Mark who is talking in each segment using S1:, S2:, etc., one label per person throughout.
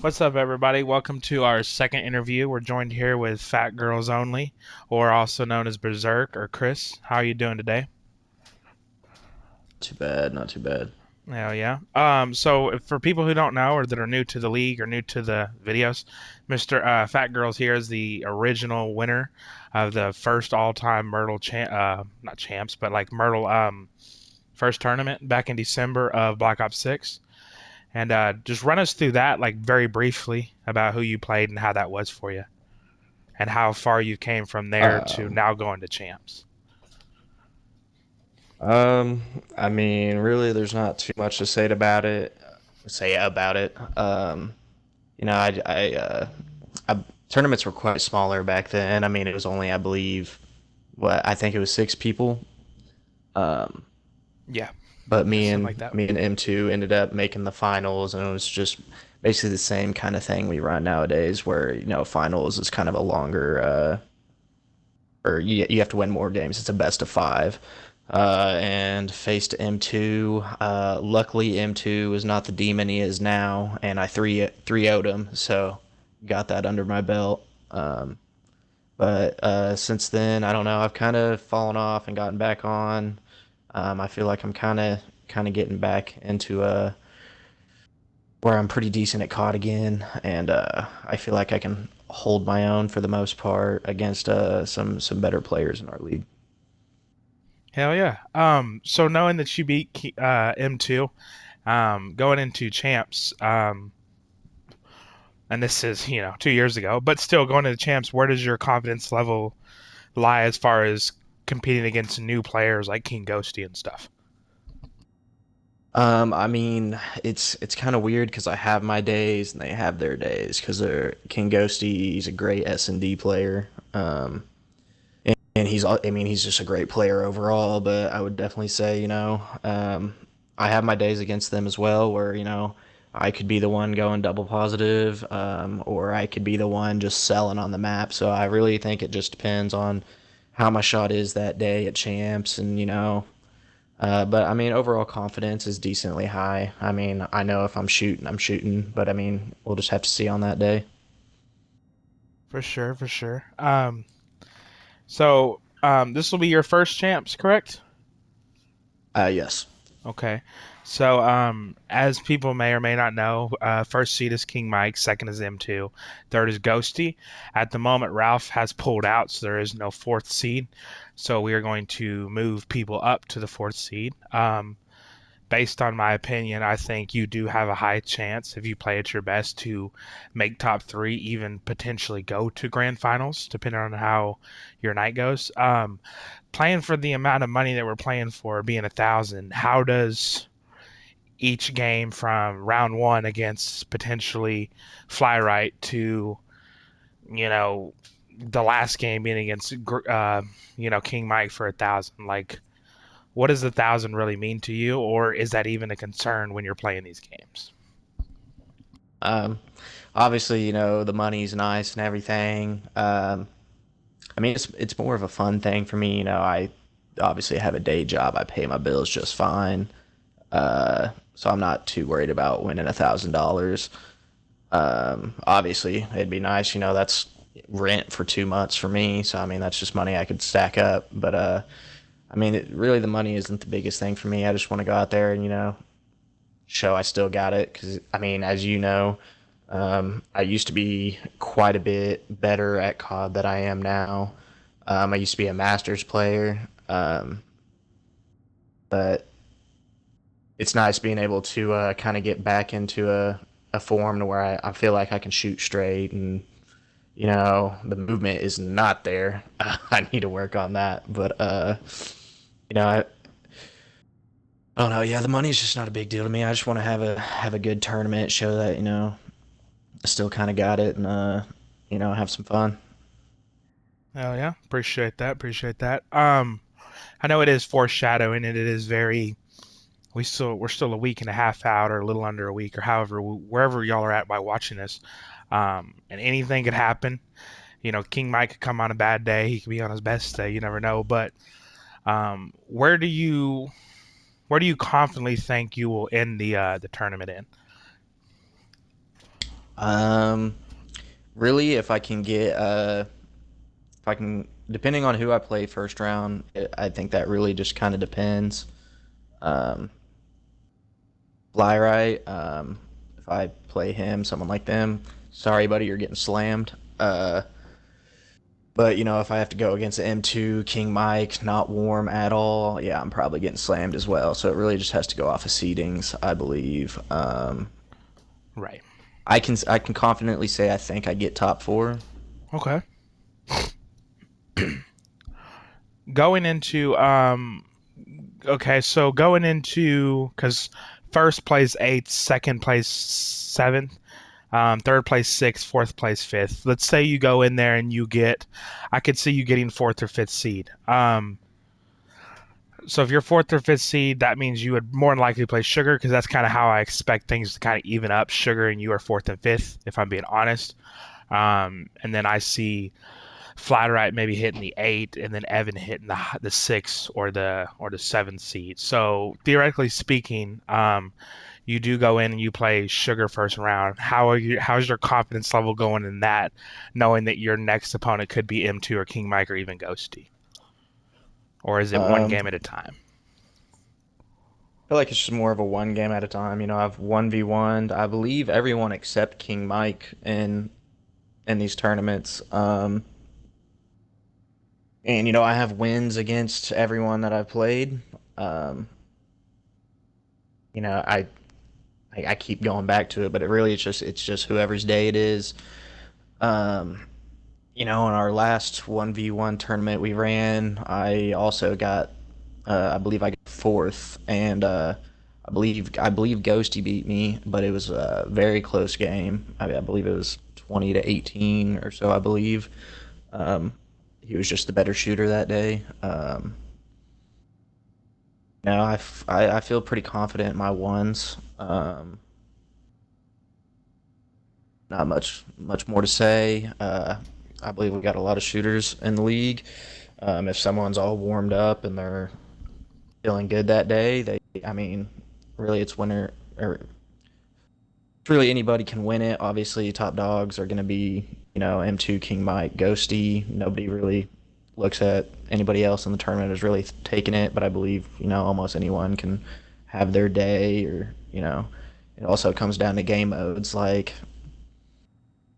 S1: What's up, everybody? Welcome to our second interview. We're joined here with Fatgirlsonly, or also known as Berserk or Chris. How are you doing today?
S2: Too bad, not too bad.
S1: Hell yeah. For people who don't know or that are new to the league or new to the videos, Mr. Fat Girls here is the original winner of the first all-time Myrtle not champs, but like Myrtle first tournament back in December of Black Ops 6. And just run us through that like very briefly about who you played and how that was for you, and how far you came from there to
S2: Um,
S1: now going to champs.
S2: um, I mean, really, there's not too much to say about it. Say about it. You know, I tournaments were quite smaller back then. I mean, it was only, I believe, what I think it was 6 people. Um,
S1: Yeah,
S2: but
S1: yeah,
S2: me
S1: something like
S2: and
S1: that.
S2: me and M2 ended up making the finals, and it was just basically the same kind of thing we run nowadays, where finals is kind of a longer, or you have to win more games. It's a best of five. And faced M2. Luckily, M2 is not the demon he is now, and I 3 0'd him, so got that under my belt. But since then, I don't know. I've kind of fallen off and gotten back on. I feel like I'm kind of getting back into where I'm pretty decent at COD again, and I feel like I can hold my own for the most part against some better players in our league.
S1: Hell yeah. So knowing that you beat M2, going into champs, and this is 2 years ago, but still going to the champs, where does your confidence level lie as far as competing against new players like King Ghosty and stuff?
S2: I mean, it's kind of weird because I have my days and they have their days because they're King Ghosty. He's a great S&D player. And he's just a great player overall. But I would definitely say, I have my days against them as well, where I could be the one going double positive, or I could be the one just selling on the map. So I really think it just depends on how my shot is that day at champs, and but I mean, overall confidence is decently high. I mean, I know if I'm shooting, I'm shooting, but I mean, we'll just have to see on that day.
S1: For sure, for sure. So this will be your first champs, correct?
S2: Yes.
S1: Okay. So as people may or may not know, first seed is King Mike, second is M2, third is Ghosty. At the moment, Ralph has pulled out, so there is no fourth seed. So we are going to move people up to the fourth seed. Based on my opinion, I think you do have a high chance if you play at your best to make top three, even potentially go to grand finals, depending on how your night goes. Playing for the amount of money that we're playing for, being 1,000, how does each game from round one against potentially Fly Right to you know the last game being against King Mike for 1,000, like what does 1,000 really mean to you, or is that even a concern when you're playing these games?
S2: Um, Obviously, the money's nice and everything. I mean, it's more of a fun thing for me. I obviously have a day job. I pay my bills just fine. So I'm not too worried about winning $1,000. Obviously, it'd be nice. That's rent for 2 months for me. So I mean, that's just money I could stack up. But I mean, really, the money isn't the biggest thing for me. I just want to go out there and show I still got it. Because I mean, as you know, I used to be quite a bit better at COD than I am now. I used to be a Masters player, but it's nice being able to kind of get back into a form to where I feel like I can shoot straight, and the movement is not there. I need to work on that, but I don't know. Yeah, the money's just not a big deal to me. I just want to have a good tournament, show that I still kind of got it, and have some fun.
S1: Oh yeah, appreciate that. Appreciate that. I know it is foreshadowing, and it is very. We're still a week and a half out, or a little under a week, or however wherever y'all are at by watching this. And anything could happen. King Mike could come on a bad day. He could be on his best day. You never know. But where do you confidently think you will end the tournament in?
S2: Um, Really, if I can, depending on who I play first round, I think that really just kind of depends. Um, Fly right. If I play him, someone like them, sorry, buddy, you're getting slammed. But if I have to go against an M2 King Mike, not warm at all, yeah, I'm probably getting slammed as well. So it really just has to go off of seedings, I believe.
S1: Right.
S2: I can confidently say I think I get top four.
S1: Okay. Going into okay, so going into because first place eighth, second place seventh, third place sixth, fourth place fifth. Let's say you go in there and you get, I could see you getting fourth or fifth seed. So if you're fourth or fifth seed, that means you would more than likely play Sugar because that's kind of how I expect things to kind of even up. Sugar and you are fourth and fifth, if I'm being honest. And then I see Flaterite maybe hitting the eight, and then Evan hitting the six or the seventh seed. So theoretically speaking, you do go in and you play Sugar first round. How's your confidence level going in that, knowing that your next opponent could be M2 or King Mike or even Ghosty? Or is it one
S2: Um,
S1: game at a time?
S2: I feel like it's just more of a one game at a time. I've 1v1'd, I believe everyone except King Mike in these tournaments. And I have wins against everyone that I've played. Um, you know, I, I keep going back to it, but it's just whoever's day it is. Um, in our last 1v1 tournament we ran, I also got I believe I got fourth, and I believe Ghosty beat me, but it was a very close game. I believe it was 20 to 18 or so. I believe um, he was just the better shooter that day. I feel pretty confident in my ones. Not much more to say. I believe we got a lot of shooters in the league. If someone's all warmed up and they're feeling good that day, I mean, really, it's winner or really anybody can win it. Obviously, top dogs are going to be, M2, King Mike, Ghosty. Nobody really looks at anybody else in the tournament as really taking it, but I believe, almost anyone can have their day or. It also comes down to game modes. Like,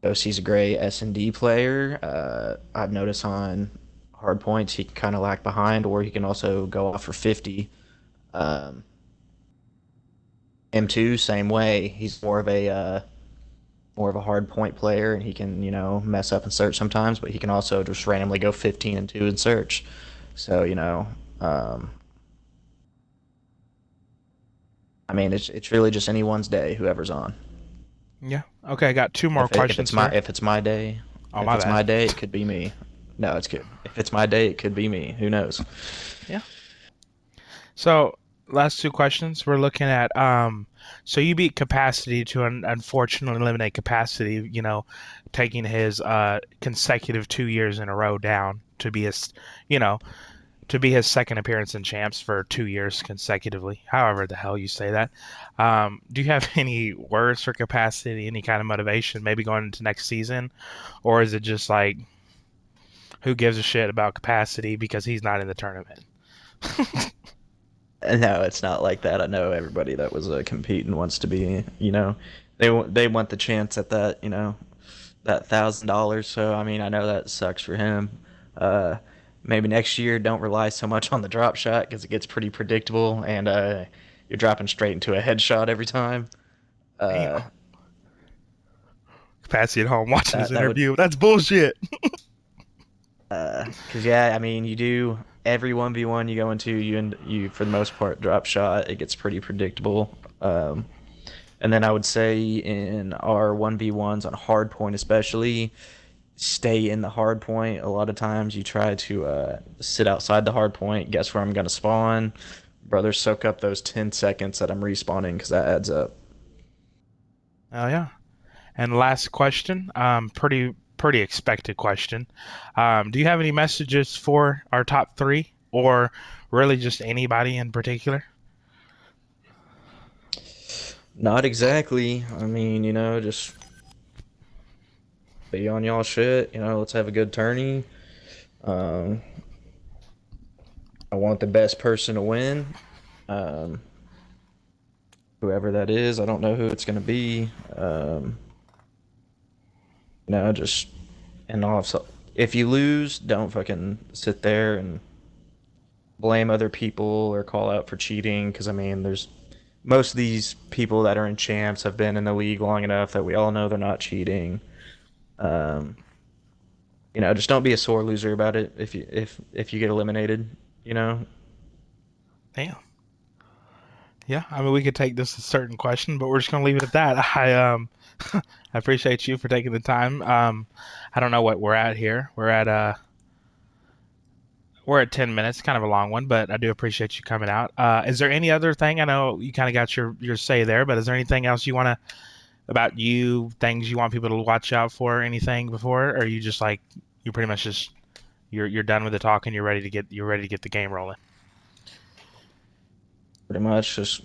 S2: Ghosty's a great S&D player. I've noticed on hard points he can kind of lag behind, or he can also go off for 50. Um, M2, same way. He's more of a hard point player, and he can mess up and search sometimes, but he can also just randomly go 15 and 2 and search. So um, I mean it's really just anyone's day, whoever's on.
S1: Yeah. Okay, I got two more
S2: If it's
S1: questions
S2: my
S1: here.
S2: if it's my day,
S1: Oh,
S2: if
S1: my
S2: it's
S1: bad.
S2: my day, it could be me. No, it's good. If it's my day, it could be me. Who knows?
S1: Yeah. So last two questions we're looking at. So you beat Capacity to unfortunately eliminate Capacity. Taking his consecutive 2 years in a row down to be his, you know, to be his second appearance in champs for 2 years consecutively. However the hell you say that. Do you have any words for Capacity? Any kind of motivation? Maybe going into next season, or is it just like who gives a shit about Capacity because he's not in the tournament?
S2: No, it's not like that. I know everybody that was competing wants to be. They want the chance at that. That $1,000. So I mean, I know that sucks for him. Uh, Maybe next year don't rely so much on the drop shot because it gets pretty predictable, and you're dropping straight into a headshot every time. Uh,
S1: Damn. Capacity at home watching this
S2: that would
S1: interview. That's bullshit.
S2: because yeah, I mean, you do every 1v1 you go into, you for the most part drop shot. It gets pretty predictable. And then I would say in our 1v1s on hard point especially, stay in the hard point. A lot of times you try to sit outside the hard point. Guess where I'm going to spawn? Brother, soak up those 10 seconds that I'm respawning because that adds up.
S1: Oh yeah. And last question, pretty expected question. Do you have any messages for our top three, or really just anybody in particular?
S2: Not exactly. I mean, just be on y'all shit. Let's have a good tourney. Um, I want the best person to win. Um, Whoever that is, I don't know who it's gonna be. Just and also, if you lose, don't fucking sit there and blame other people or call out for cheating. Because I mean, there's most of these people that are in champs have been in the league long enough that we all know they're not cheating. Um, just don't be a sore loser about it if you get eliminated. You know,
S1: Damn. Yeah, I mean, we could take this a certain question, but we're just gonna leave it at that. I appreciate you for taking the time. I don't know what we're at here. We're at 10 minutes, kind of a long one, but I do appreciate you coming out. Is there any other thing? I know you kind of got your say there, but is there anything else you want to about you, things you want people to watch out for, anything before, or are you just like you pretty much just you're done with the talk and you're ready to get the game rolling?
S2: pretty much just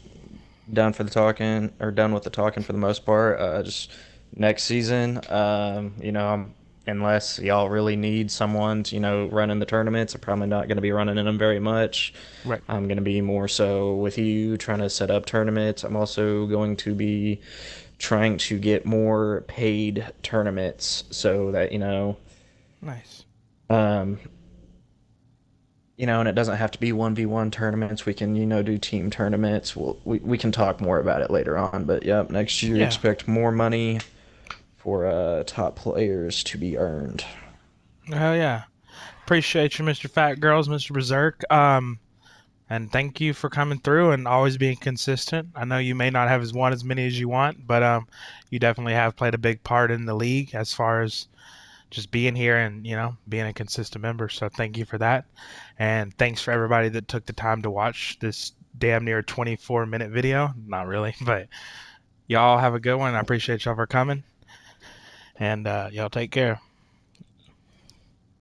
S2: done for the talking or done with the talking for the most part. Just next season, unless y'all really need someone to, run in the tournaments, I'm probably not going to be running in them very much.
S1: Right.
S2: I'm going to be more so with you trying to set up tournaments. I'm also going to be trying to get more paid tournaments so that,
S1: Nice.
S2: um, and it doesn't have to be 1v1 tournaments. We can, do team tournaments. We can talk more about it later on. But yep, next year
S1: Yeah.
S2: expect more money for top players to be earned.
S1: Hell yeah. Appreciate you, Mr. Fat Girls, Mr. Berserk. And thank you for coming through and always being consistent. I know you may not have as many as you want, but you definitely have played a big part in the league as far as just being here and being a consistent member. So thank you for that, and thanks for everybody that took the time to watch this damn near 24-minute video. Not really, but y'all have a good one. I appreciate y'all for coming, and y'all take care.